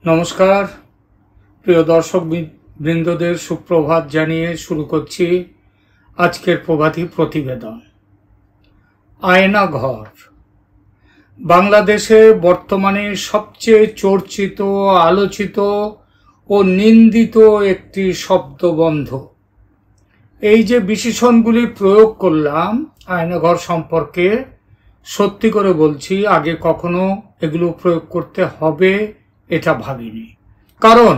নমস্কার প্রিয় দর্শক বৃন্দদের সুপ্রভাত জানিয়ে শুরু করছি আজকের প্রভাতী প্রতিবেদন। আয়না ঘর বাংলাদেশে বর্তমানে সবচেয়ে চর্চিত, আলোচিত ও নিন্দিত একটি শব্দবন্ধ। এই যে বিশেষণগুলি প্রয়োগ করলাম আয়নাঘর সম্পর্কে, সত্যি করে বলছি আগে কখনো এগুলো প্রয়োগ করতে হবে এটা ভাবিনি। কারণ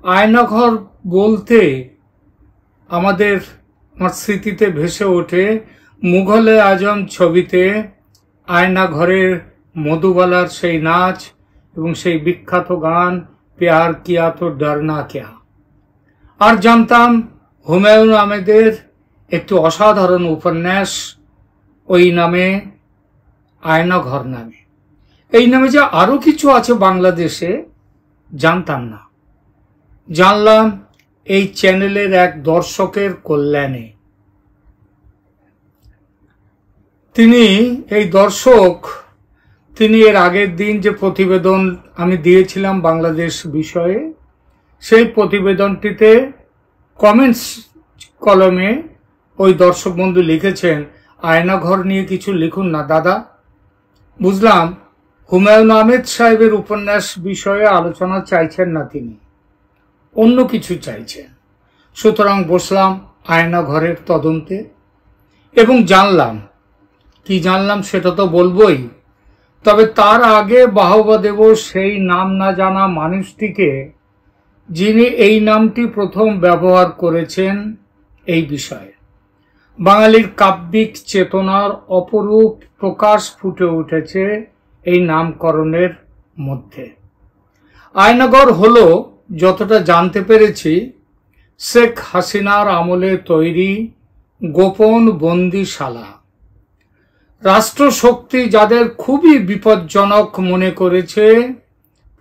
আয়নাঘর বলতে আমার স্মৃতিতে ভেসে ওঠে মুঘলে আজম ছবিতে আয়নাঘরের মধুবালার সেই নাচ এবং সেই বিখ্যাত গান প্যার কিয়া তো ডরনা ক্যা। আর জানতাম হুমায়ুন আহমেদের একটি অসাধারণ উপন্যাস ওই নামে, আয়নাঘর নামে। এই নামে যে আরো কিছু আছে বাংলাদেশে জানতাম না। জানলাম এই চ্যানেলের এক দর্শকের কল্যাণে। এই দর্শক তিনি এর আগের দিন যে প্রতিবেদন আমি দিয়েছিলাম বাংলাদেশ বিষয়ে, সেই প্রতিবেদনটিতে কমেন্টস কলমে ওই দর্শক বন্ধু লিখেছেন, আয়নাঘর নিয়ে কিছু লিখুন না দাদা। বুঝলাম হুমায়ুন আহমেদ সাহেবের উপন্যাস বিষয়ে আলোচনা চাইছেন না, তিনি অন্য কিছু চাইছেন। সুতরাং বসলাম আয়নাঘরের তদন্তে এবং জানলাম সেটা তো বলবই। তবে তার আগে বাহবা দেব সেই নাম না জানা মানুষটিকে, যিনি এই নামটি প্রথম ব্যবহার করেছেন এই বিষয়ে। বাঙালির কাব্যিক চেতনার অপরূপ প্রকাশ ফুটে উঠেছে এই নামকরণের মধ্যে। আয়নাঘর হলো, যতটা জানতে পেরেছি, শেখ হাসিনার আমলে তৈরি গোপন বন্দিশালা। রাষ্ট্রশক্তি যাদের খুবই বিপজ্জনক মনে করেছে,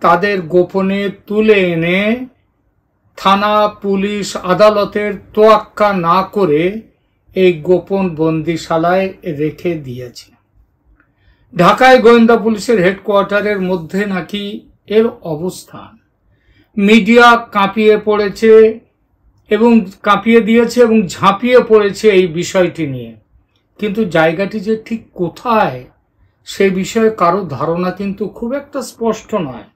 তাদের গোপনে তুলে এনে থানা, পুলিশ, আদালতের তোয়াক্কা না করে এই গোপন বন্দিশালায় রেখে দিয়েছে। ঢাকায় গোয়েন্দা পুলিশের হেডকোয়ার্টারের মধ্যে নাকি এর অবস্থান। মিডিয়া কাঁপিয়ে দিয়েছে এবং ঝাঁপিয়ে পড়েছে এই বিষয়টি নিয়ে। কিন্তু জায়গাটি যে ঠিক কোথায় সে বিষয়ে কারো ধারণা কিন্তু খুব একটা স্পষ্ট নয়।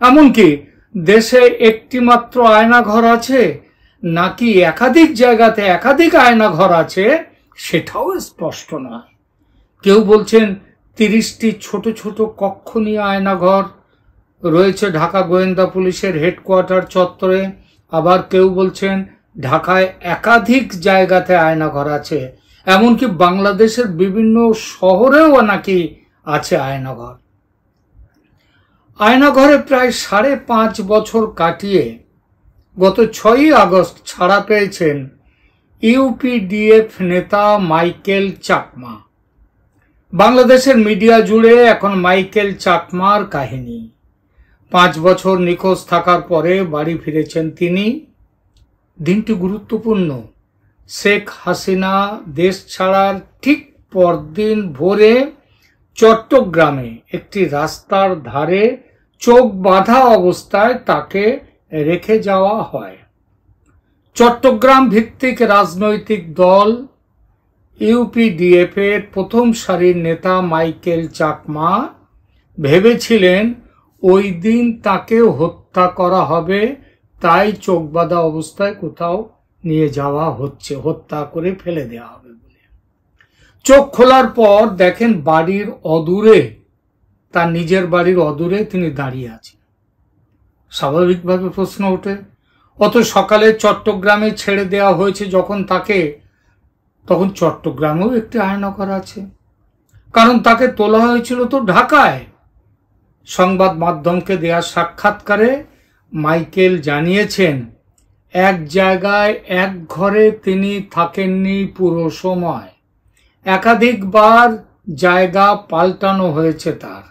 এমনকি দেশে একটি মাত্র আয়নাঘর আছে নাকি একাধিক জায়গাতে একাধিক আয়নাঘর আছে সেটাও স্পষ্ট নয়। কেউ বলছেন 30টি ছোট ছোট কক্ষ নিয়ে আয়নাঘর রয়েছে ঢাকা গোয়েন্দা পুলিশের হেডকোয়ার্টার চত্বরে। আবার কেউ বলছেন ঢাকায় একাধিক জায়গাতে আয়নাঘর আছে, এমনকি বাংলাদেশের বিভিন্ন শহরেও নাকি আছে আয়নাঘর। আয়নাঘরে প্রায় 5.5 বছর কাটিয়ে গত 6ই আগস্ট ছাড়া পেয়েছেন ইউপিডিএফ নেতা মাইকেল চাকমা। বাংলাদেশের মিডিয়া জুড়ে এখন মাইকেল চাকমার কাহিনী। 5 বছর নিখোঁজ থাকার পরে বাড়ি ফিরেছেন তিনি। দিনটি গুরুত্বপূর্ণ। শেখ হাসিনা দেশ ছাড়ার ঠিক পরদিন ভোরে চট্টগ্রামে একটি রাস্তার ধারে চোখ বাঁধা অবস্থায় তাকে রেখে যাওয়া হয়। চট্টগ্রাম ভিত্তিক রাজনৈতিক দল ইউপিডিএফ এর প্রথম সারির নেতা মাইকেল চাকমা ভেবেছিলেন ওই দিন তাকে হত্যা করা হবে, তাই চোখ বাঁধা অবস্থায় কোথাও নিয়ে যাওয়া হচ্ছে, হত্যা করে ফেলে দেওয়া হবে বলে। চোখ খোলার পর দেখেন বাড়ির অদূরে, তার নিজের বাড়ির অদূরে তিনি দাঁড়িয়ে আছেন। স্বাভাবিকভাবে প্রশ্ন ওঠে, অত সকালে চট্টগ্রামে ছেড়ে দেওয়া হয়েছে যখন তাকে, তখন চট্টগ্রামেও একটি আয়নাঘর আছে। কারণ তাকে তোলা হয়েছিল তো ঢাকায়। সংবাদ মাধ্যমকে দেয়া সাক্ষাৎকারে মাইকেল জানিয়েছেন, এক জায়গায় এক ঘরে তিনি থাকেননি পুরো সময়, একাধিকবার জায়গা পাল্টানো হয়েছে তার,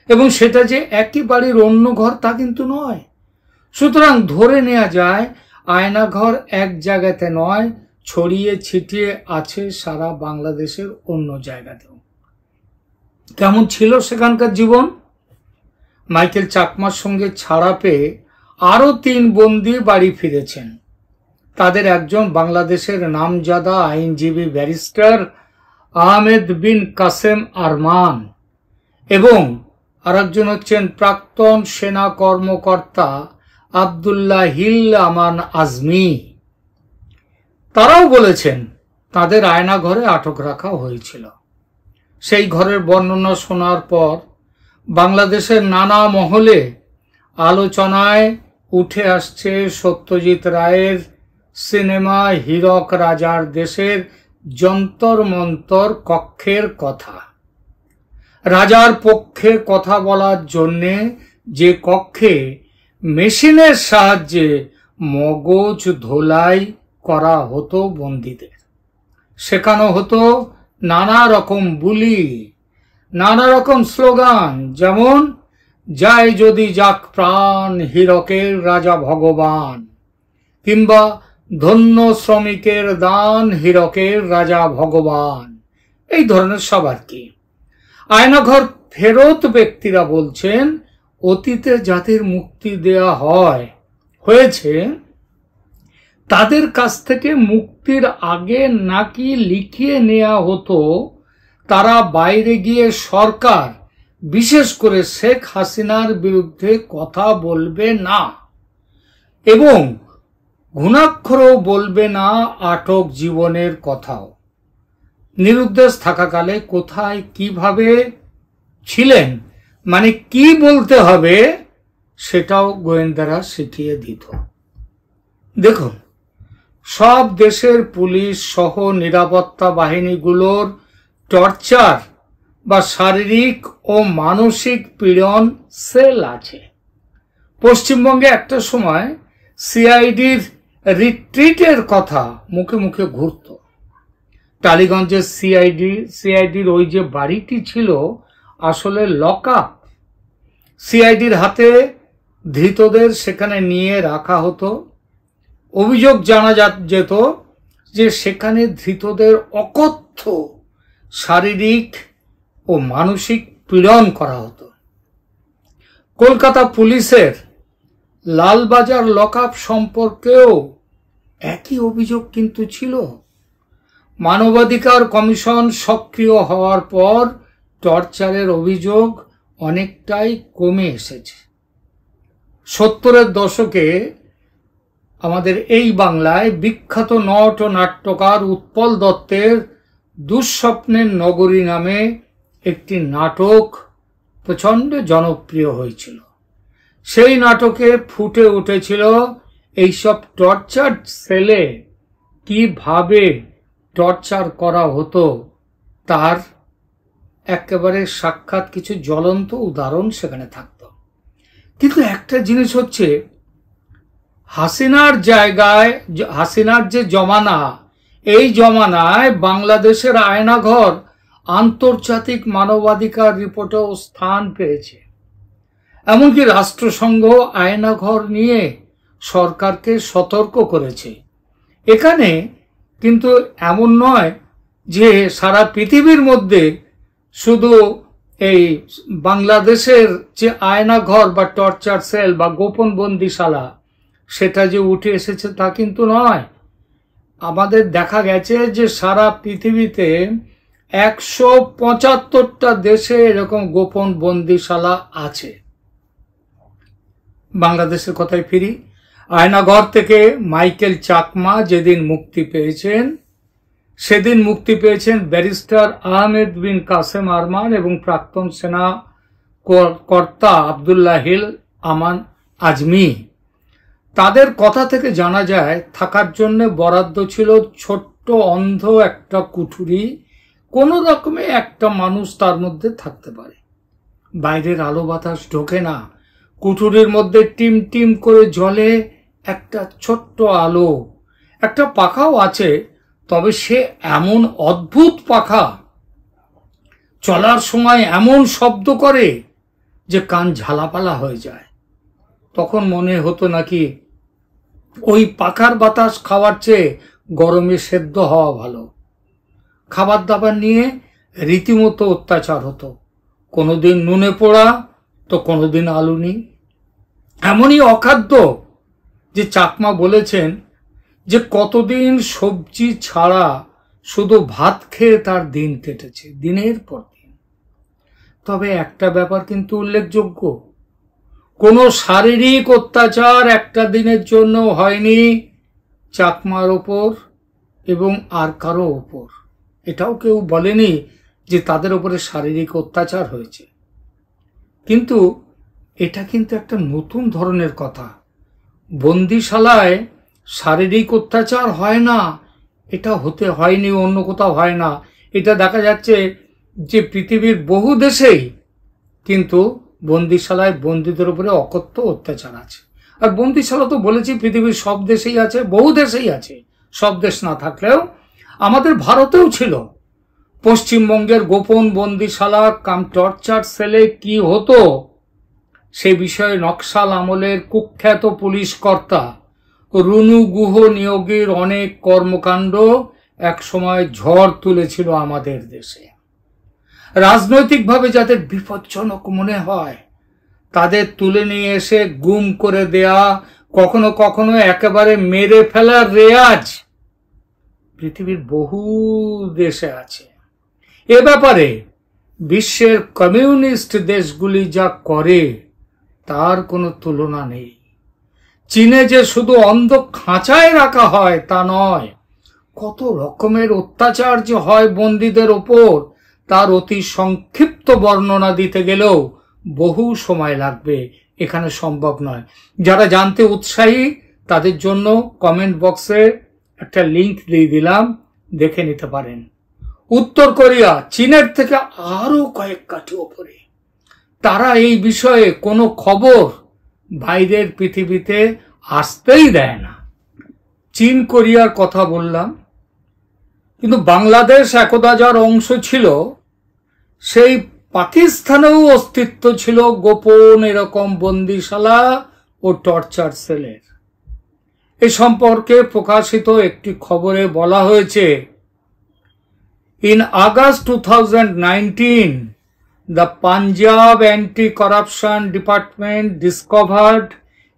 এবং সেটা যে একই বাড়ির অন্য ঘর তা কিন্তু নয়। সুতরাং ধরে নেওয়া যায় আয়নাঘর এক জায়গাতে নয়, ছড়িয়ে ছিটিয়ে আছে সারা বাংলাদেশের অন্য জায়গাতেও। কেমন ছিল সেখানকার জীবন? মাইকেল চাকমার সঙ্গে ছাড়া পেয়ে আরো 3 বন্দী বাড়ি ফিরেছেন। তাদের একজন বাংলাদেশের নামজাদা আইনজীবী ব্যারিস্টার আহমেদ বিন কাসেম আরমান এবং আরেকজন হচ্ছেন প্রাক্তন সেনা কর্মকর্তা আব্দুল্লাহ হিল আমান আজমি। তারাও বলেছেন তাদের আয়না ঘরে আটক রাখা হয়েছিল। সেই ঘরের বর্ণনা শোনার পর বাংলাদেশের নানা মহলে আলোচনায় উঠে আসছে সত্যজিৎ রায়ের সিনেমা হীরক রাজার দেশের যন্তর মন্তর কক্ষের কথা। রাজার পক্ষে কথা বলার জন্যে যে কক্ষে মেশিনের সাহায্যে মগজ ধোলাই করা হতো বন্দীদের, শেখানো হতো নানা রকম বুলি, নানা রকম স্লোগান, যেমন যায় যদি যাক প্রাণ হীরকের রাজা ভগবান, কিংবা ধন্য শ্রমিকের দান হীরকের রাজা ভগবান, এই ধরনের সব আর কি। আয়নাঘর ফেরত ব্যক্তিরা বলছেন অতীতে যাদের মুক্তি দেয়া হয়েছে তাদের কাছ থেকে মুক্তির আগে নাকি লিখিয়ে নেওয়া হতো তারা বাইরে গিয়ে সরকার, বিশেষ করে শেখ হাসিনার বিরুদ্ধে কথা বলবে না এবং ঘুণাক্ষরও বলবে না আটক জীবনের কথাও। নিরুদ্দেশ থাকাকালে কোথায় কিভাবে ছিলেন, মানে কি বলতে হবে সেটাও গোয়েন্দারা শিখিয়ে দিত। দেখুন, সব দেশের পুলিশ সহ নিরাপত্তা বাহিনীগুলোর টর্চার বা শারীরিক ও মানসিক পীড়ন সেল আছে। পশ্চিমবঙ্গে একটা সময় সিআইডির রিট্রিটের কথা মুখে মুখে ঘুরত। টালিগঞ্জের সিআইডির ওই যে বাড়িটি ছিল আসলে লকআপ। সিআইডির হাতে ধৃতদের সেখানে নিয়ে রাখা হতো। অভিযোগ জানা যেত যে সেখানে ধৃতদের অকথ্য শারীরিক ও মানসিক পীড়ন করা হতো। কলকাতা পুলিশের লালবাজার লকআপ সম্পর্কেও একই অভিযোগ কিন্তু ছিল। মানবাধিকার কমিশন সক্রিয় হওয়ার পর টর্চারের অভিযোগ অনেকটাই কমে এসেছে। 70-এর দশকে আমাদের এই বাংলায় বিখ্যাত নট ও নাট্যকার উৎপল দত্তের দুঃস্বপ্নের নগরী নামে একটি নাটক প্রচণ্ড জনপ্রিয় হয়েছিল। সেই নাটকে ফুটে উঠেছিল এইসব টর্চার সেলে কিভাবে টর্চার করা হতো তার একেবারে সাক্ষাৎ কিছু জ্বলন্ত উদাহরণ সেখানে থাকত। কিন্তু একটা জিনিস হচ্ছে, হাসিনার যে জমানা, এই জমানায় বাংলাদেশের আয়নাঘর আন্তর্জাতিক মানবাধিকার রিপোর্টেও স্থান পেয়েছে। এমনকি রাষ্ট্রসংঘ আয়নাঘর নিয়ে সরকারকে সতর্ক করেছে। এখানে কিন্তু এমন নয় যে সারা পৃথিবীর মধ্যে শুধু এই বাংলাদেশের যে আয়নাঘর বা টর্চার সেল বা গোপন বন্দিশালা সেটা যে উঠে এসেছে তা কিন্তু নয়। আমাদের দেখা গেছে যে সারা পৃথিবীতে 175টা দেশে এরকম গোপন বন্দিশালা আছে। বাংলাদেশের কথায় ফিরি। আয়নাঘর থেকে মাইকেল চাকমা যেদিন মুক্তি পেয়েছেন, সেদিন মুক্তি পেয়েছেন ব্যারিস্টার আহমেদ বিন কাসেম আরমান এবং প্রাক্তন সেনা কর্তা আব্দুল্লাহ হিল আমান আজমি। তাদের কথা থেকে জানা যায় থাকার জন্য বরাদ্দ ছিল ছোট্ট অন্ধ একটা কুঠুরি, কোনো রকমে একটা মানুষ তার মধ্যে থাকতে পারে। বাইরের আলো বাতাস ঢোকে না, কুঠুরির মধ্যে টিম টিম করে জ্বলে একটা ছোট্ট আলো। একটা পাখাও আছে, তবে সে এমন অদ্ভুত পাখা, চলার সময় এমন শব্দ করে যে কান ঝালাপালা হয়ে যায়। তখন মনে হতো নাকি ওই পাখার বাতাস খাওয়ার চেয়ে গরমে সেদ্ধ হওয়া ভালো। খাবার দাবার নিয়ে রীতিমতো অত্যাচার হতো। কোনোদিন নুনে পোড়া, তো কোনোদিন আলু নেই। এমনই অখাদ্য যে চাকমা বলেছেন যে কতদিন সবজি ছাড়া শুধু ভাত খেয়ে তার দিন কেটেছে, দিনের পর দিন। তবে একটা ব্যাপার কিন্তু উল্লেখযোগ্য, কোনো শারীরিক অত্যাচার একটা দিনের জন্য হয়নি চাকমার ওপর এবং আর কারো ওপর। এটাও কেউ বলেনি যে তাদের উপরে শারীরিক অত্যাচার হয়েছে। কিন্তু এটা কিন্তু একটা নতুন ধরনের কথা। বন্দিশালায় শারীরিক অত্যাচার হয় না, এটা হতে হয়নি, অন্য কোথাও হয় না। এটা দেখা যাচ্ছে যে পৃথিবীর বহু দেশেই কিন্তু বন্দিশালায় বন্দীদের উপরে অকথ্য অত্যাচার আছে। আর বন্দিশালা তো বলেছি পৃথিবীর সব দেশেই আছে, বহু দেশেই আছে। সব দেশ না থাকলেও আমাদের ভারতেও ছিল। পশ্চিমবঙ্গের গোপন বন্দিশালা কাম টর্চার সেলে কি হতো সে বিষয়ে নকশাল আমলের কুখ্যাত পুলিশ কর্তা রুনু গুহ নিয়োগের অনেক কর্মকাণ্ড একসময় ঝড় তুলেছিল আমাদের দেশে। রাজনৈতিকভাবে যাদের বিপজ্জনক মনে হয় তাদের তুলে নিয়ে এসে গুম করে দেয়া, কখনো কখনো একেবারে মেরে ফেলার রেয়াজ পৃথিবীর বহু দেশে আছে। এ ব্যাপারে বিশ্বের কমিউনিস্ট দেশগুলি যা করে তার কোনো তুলনা নেই। চীনে যে শুধু অন্ধ খাঁচায় রাখা হয় তা নয়, কত রকমের অত্যাচার যে হয় বন্দীদের ওপর তার অতি সংক্ষিপ্ত বর্ণনা দিতে গেলেও বহু সময় লাগবে, এখানে সম্ভব নয়। যারা জানতে উৎসাহী তাদের জন্য কমেন্ট বক্সে একটা লিংক দিয়ে দিলাম, দেখে নিতে পারেন। উত্তর কোরিয়া চীনের থেকে আরো কয়েক কাঠি ওপরে। তারা এই বিষয়ে কোনো খবর বাইরের পৃথিবীতে আসতেই দেয় না। চীন কোরিয়ার কথা বললাম, কিন্তু বাংলাদেশ একদা যার অংশ ছিল সেই পাকিস্তানেও অস্তিত্ব ছিল গোপন এরকম বন্দিশালা ও টর্চার সেলের। এ সম্পর্কে প্রকাশিত একটি খবরে বলা হয়েছে, In August 2019, the Punjab Anti-Corruption Department discovered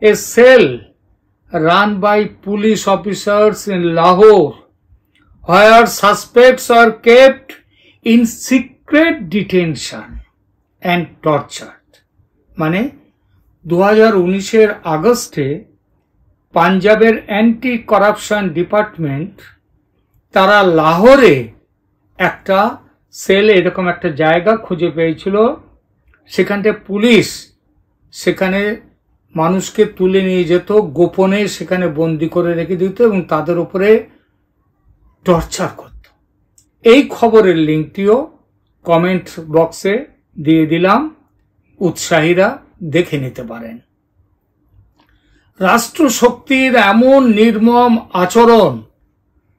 a cell run by police officers in Lahore where suspects are kept in secret detention and tortured. মানে 2019 আগস্টে পাঞ্জাবের অ্যান্টি করাপশন ডিপার্টমেন্ট তারা লাহোরে একটা সেল, এরকম একটা জায়গা খুঁজে পেয়েছিল। সেখানটা পুলিশ সেখানে মানুষকে তুলে নিয়ে যেত, গোপনে সেখানে বন্দি করে রেখে দিত এবং তাদের উপরে টর্চার করত। এই খবরের লিঙ্কটিও কমেন্ট বক্সে দিয়ে দিলাম, উৎসাহীরা দেখে নিতে পারেন। রাষ্ট্রশক্তির এমন নির্মম আচরণ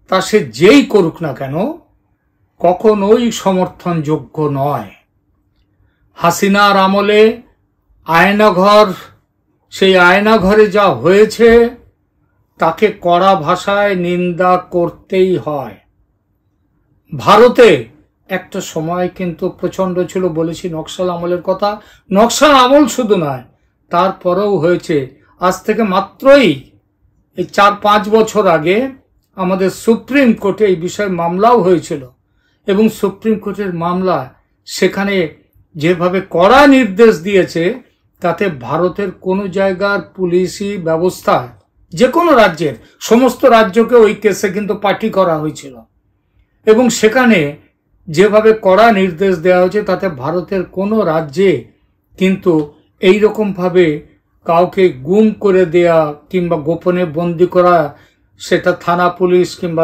তা সে যেই করুক না কেন কখনোই সমর্থনযোগ্য নয়। হাসিনার আমলে আয়নাঘর, সেই আয়নাঘরে যা হয়েছে তাকে কড়া ভাষায় নিন্দা করতেই হয়। ভারতে একটা সময় কিন্তু প্রচন্ড ছিল, বলেছি নকশাল আমলের কথা। নকশাল আমল শুধু নয়, তারপরেও হয়েছে। আজ থেকে মাত্রই এই 4-5 বছর আগে আমাদের সুপ্রিম কোর্টে এই বিষয়ে মামলাও হয়েছিল এবং সুপ্রিম কোর্টের মামলা সেখানে যেভাবে কড়া নির্দেশ দিয়েছে তাতে ভারতের কোনো জায়গার পুলিশি ব্যবস্থা, যে কোনো রাজ্যের সমস্ত রাজ্যকে ওই কেসে কিন্তু পার্টি করা হয়েছিল এবং সেখানে যেভাবে কড়া নির্দেশ দেওয়া হয়েছে তাতে ভারতের কোনো রাজ্যে কিন্তু এইরকম ভাবে কাউকে গুম করে দেয়া কিংবা গোপনে বন্দি করা, সেটা থানা পুলিশ কিংবা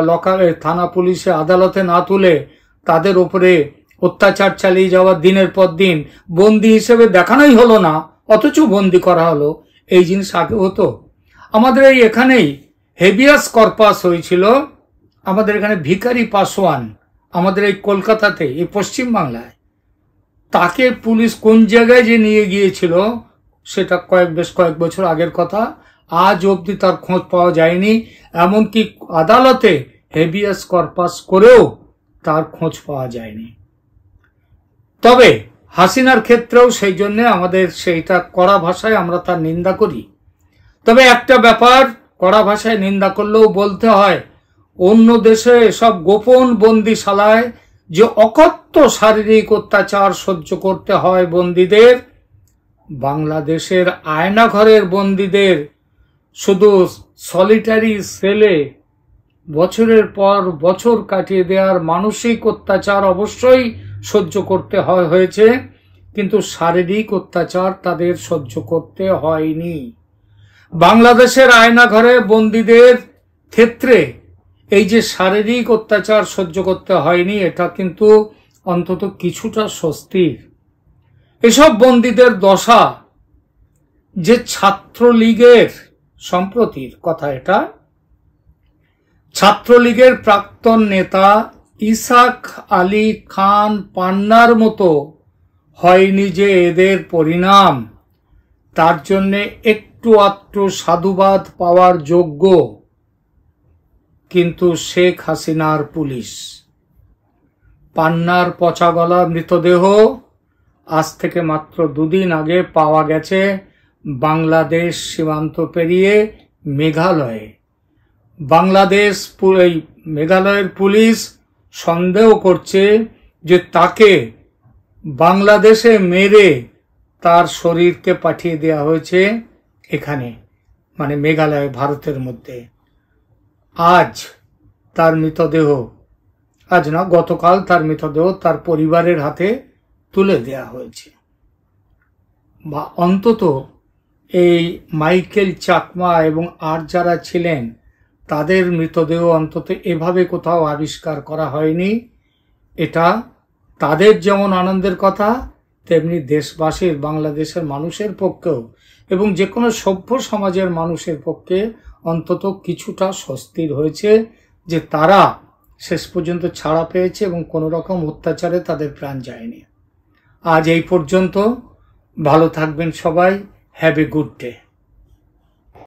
থানা পুলিশে আদালতে না তুলে তাদের উপরে অত্যাচার চালিয়ে যাওয়া, দিনের পর দিন বন্দি হিসেবে দেখানোই হলো না অথচ বন্দি করা হলো, এই জিনিস আগে হতো। আমাদের এই এখানেই হেবিয়াস কর্পাস হয়েছিল, আমাদের এখানে ভিখারি পাসওয়ান, আমাদের এই কলকাতাতে, এই পশ্চিমবাংলায়। তাকে পুলিশ কোন জায়গায় যে নিয়ে গিয়েছিল সেটা বেশ কয়েক বছর আগের কথা, আজ অবধি তার খোঁজ পাওয়া যায়নি। এমনকি আদালতে হেবিয়াস কর্পাস করেও তার খোঁজ পাওয়া যায়নি। তবে হাসিনার ক্ষেত্রেও সেই জন্য আমাদের সেইটা কড়া ভাষায় আমরা তার নিন্দা করি। তবে একটা ব্যাপার, কড়া ভাষায় নিন্দা করলেও বলতে হয়, অন্য দেশে এসব গোপন বন্দিশালায় যে অকথ্য শারীরিক অত্যাচার সহ্য করতে হয় বন্দীদের, বাংলাদেশের আয়নাঘরের বন্দীদের শুধু সলিটারি সেলে বছরের পর বছর কাটিয়ে দেওয়ার মানসিক অত্যাচার অবশ্যই সহ্য করতে হয়েছে, কিন্তু শারীরিক অত্যাচার তাদের সহ্য করতে হয়নি। বাংলাদেশের আয়নাঘরে বন্দীদের ক্ষেত্রে এই যে শারীরিক অত্যাচার সহ্য করতে হয়নি, এটা কিন্তু অন্তত কিছুটা স্বস্তির। এসব বন্দীদের দশা যে ছাত্রলীগের, সম্প্রতির কথা এটা, ছাত্রলীগের প্রাক্তন নেতা ইসাক আলী খান পান্নার মতো হয়নি যে এদের পরিণাম, তার জন্যে একটু আধটু সাধুবাদ পাওয়ার যোগ্য কিন্তু শেখ হাসিনার পুলিশ। পান্নার পচা গলা মৃতদেহ আজ থেকে মাত্র 2 দিন আগে পাওয়া গেছে বাংলাদেশ সীমান্ত পেরিয়ে মেঘালয়ে। বাংলাদেশ মেঘালয়ের পুলিশ সন্দেহ করছে যে তাকে বাংলাদেশে মেরে তার শরীরকে পাঠিয়ে দেওয়া হয়েছে এখানে, মানে মেঘালয়, ভারতের মধ্যে। আজ তার মৃতদেহ, আজ না গতকাল তার মৃতদেহ তার পরিবারের হাতে তুলে দেয়া হয়েছে। বা অন্তত এই মাইকেল চাকমা এবং আর যারা ছিলেন তাদের মৃতদেহ অন্তত এভাবে কোথাও আবিষ্কার করা হয়নি। এটা তাদের যেমন আনন্দের কথা, তেমনি দেশবাসীর, বাংলাদেশের মানুষের পক্ষেও এবং যে কোনো সভ্য সমাজের মানুষের পক্ষে অন্তত কিছুটা স্বস্তির হয়েছে যে তারা শেষ পর্যন্ত ছাড়া পেয়েছে এবং কোনো রকম অত্যাচারে তাদের প্রাণ যায়নি। আজ এই পর্যন্ত। ভালো থাকবেন সবাই। Have a good day.